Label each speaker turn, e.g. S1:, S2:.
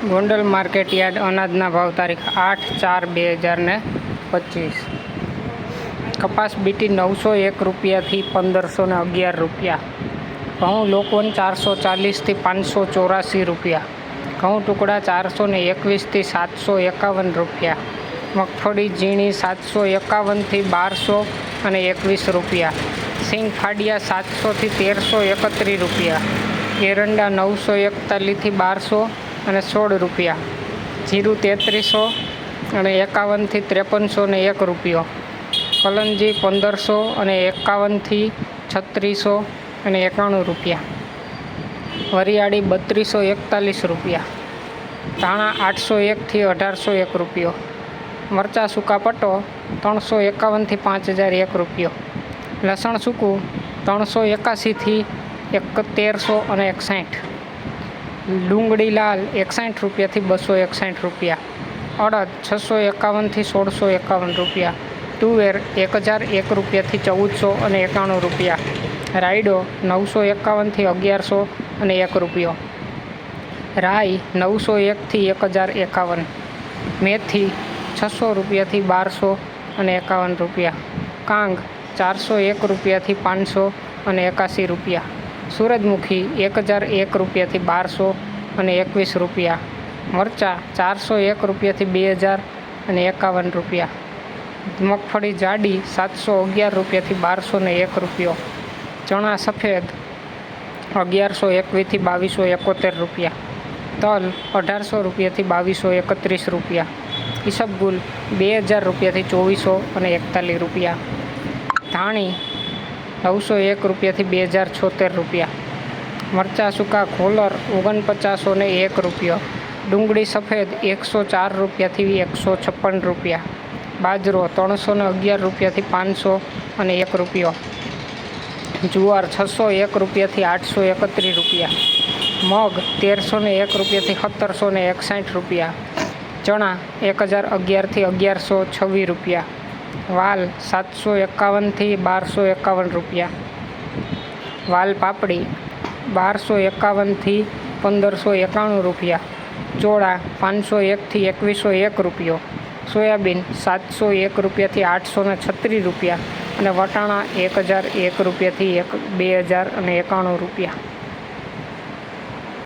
S1: Gondal market yard અનાજના ભાવ તારીખ 8/4/2025। કપાસ બીટી 901 રૂપિયાથી 1511 રૂપિયા। ઘઉં લોકવન 440થી 584 રૂપિયા। ઘઉં ટુકડા 421થી 751 રૂપિયા। મગફળી ઝીણી 751થી 1221 રૂપિયા। સિંગ ફાડિયા 700થી 1331 રૂપિયા। એરંડા 941થી 1216 રૂપિયા। જીરું 3351થી 5301 રૂપિયો। કલંજી 1551થી 3691 રૂપિયા। વરિયાળી 3241 રૂપિયા। ધાણા 801થી 1801 રૂપિયો। મરચાં સૂકા પટ્ટો 351થી 5001 રૂપિયો। લસણ સૂકું 381થી 1361। ડુંગળી લાલ 61 રૂપિયાથી 261 રૂપિયા। અડદ 651થી 1651 રૂપિયા। તુવેર 1001 રૂપિયાથી 1491 રૂપિયા। રાયડો 951થી 1101 રૂપિયો। રાઈ 901થી 1051। મેથી 600 રૂપિયાથી 1251 રૂપિયા। કાંગ 401 રૂપિયાથી 581 રૂપિયા। સૂરજમુખી 1001 રૂપિયાથી 1221 રૂપિયા। મરચાં 401 રૂપિયાથી 2051 રૂપિયા। મગફળી જાડી 711 રૂપિયાથી 1201 રૂપિયો। ચણા સફેદ 1121થી 2271 રૂપિયા। તલ 1800 રૂપિયાથી 2231 રૂપિયા। ઈસબગુલ 2000 રૂપિયાથી 2441 રૂપિયા। ધાણી 901 રૂપિયાથી 2076 રૂપિયા। મરચાં સૂકા ખોલર 4901 રૂપિયો। ડુંગળી સફેદ 104 રૂપિયાથી 156 રૂપિયા। બાજરો 311 રૂપિયાથી 501 રૂપિયો। જુવાર 601 રૂપિયાથી 831 રૂપિયા। મગ 1301 રૂપિયાથી 1761 રૂપિયા। ચણા 1011થી 1126 રૂપિયા। વાલ 751થી 1251 રૂપિયા। વાલ પાપડી 1251થી 1591 રૂપિયા। ચોળા 501થી 2101 રૂપિયો। સોયાબીન 701 રૂપિયાથી 836 રૂપિયા અને વટાણા 1001 રૂપિયાથી 2091 રૂપિયા।